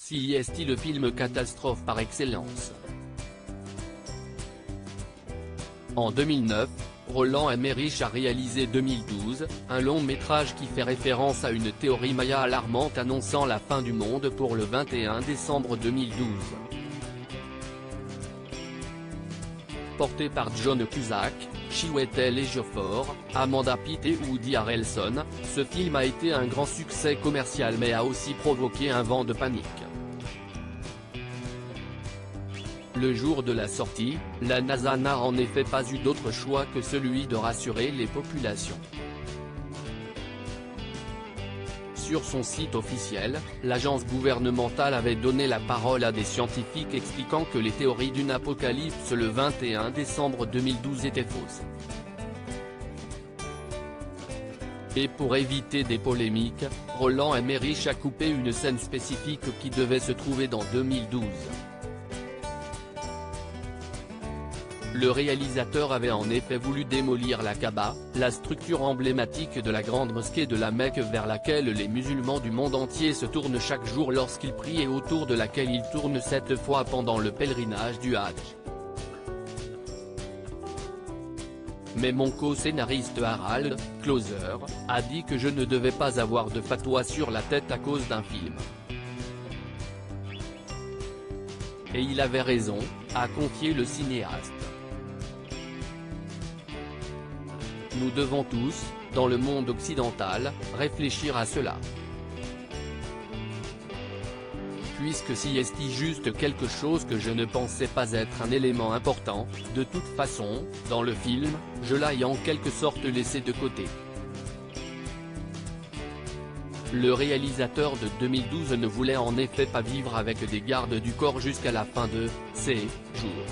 CIST, le film catastrophe par excellence. En 2009, Roland Emmerich a réalisé 2012, un long métrage qui fait référence à une théorie maya alarmante annonçant la fin du monde pour le 21 décembre 2012. Porté par John Cusack, Chiwetel Ejiofor, Amanda Peet et Woody Harrelson, ce film a été un grand succès commercial mais a aussi provoqué un vent de panique. Le jour de la sortie, la NASA n'a en effet pas eu d'autre choix que celui de rassurer les populations. Sur son site officiel, l'agence gouvernementale avait donné la parole à des scientifiques expliquant que les théories d'une apocalypse le 21 décembre 2012 étaient fausses. Et pour éviter des polémiques, Roland Emmerich a coupé une scène spécifique qui devait se trouver dans 2012. Le réalisateur avait en effet voulu démolir la Kaaba, la structure emblématique de la grande mosquée de la Mecque vers laquelle les musulmans du monde entier se tournent chaque jour lorsqu'ils prient et autour de laquelle ils tournent 7 fois pendant le pèlerinage du Hadj. Mais mon co-scénariste Harald Closer a dit que je ne devais pas avoir de fatwa sur la tête à cause d'un film. Et il avait raison, a confié le cinéaste. Nous devons tous, dans le monde occidental, réfléchir à cela. Puisque CIST juste quelque chose que je ne pensais pas être un élément important, de toute façon, dans le film, je l'ai en quelque sorte laissé de côté. Le réalisateur de 2012 ne voulait en effet pas vivre avec des gardes du corps jusqu'à la fin de ses jours.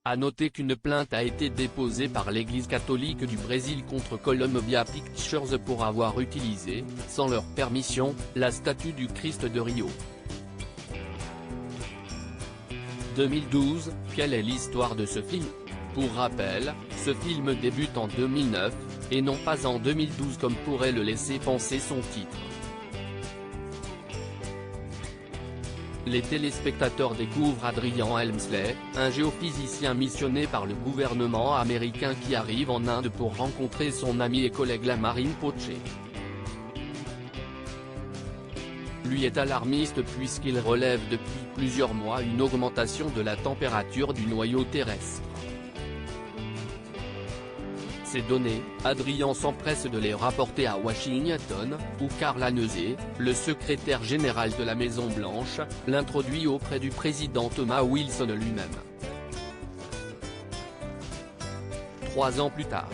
A noter qu'une plainte a été déposée par l'Église catholique du Brésil contre Columbia Pictures pour avoir utilisé, sans leur permission, la statue du Christ de Rio. 2012, quelle est l'histoire de ce film? Pour rappel, ce film débute en 2009, et non pas en 2012 comme pourrait le laisser penser son titre. Les téléspectateurs découvrent Adrian Helmsley, un géophysicien missionné par le gouvernement américain qui arrive en Inde pour rencontrer son ami et collègue la marine Poche. Lui est alarmiste puisqu'il relève depuis plusieurs mois une augmentation de la température du noyau terrestre. Ces données, Adrian s'empresse de les rapporter à Washington, où Karl Hanese, le secrétaire général de la Maison-Blanche, l'introduit auprès du président Thomas Wilson lui-même. 3 ans plus tard,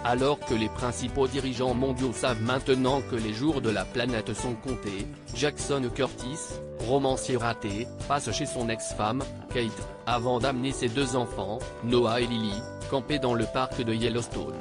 alors que les principaux dirigeants mondiaux savent maintenant que les jours de la planète sont comptés, Jackson Curtis, romancier raté, passe chez son ex-femme, Kate, avant d'amener ses 2 enfants, Noah et Lily, camper dans le parc de Yellowstone.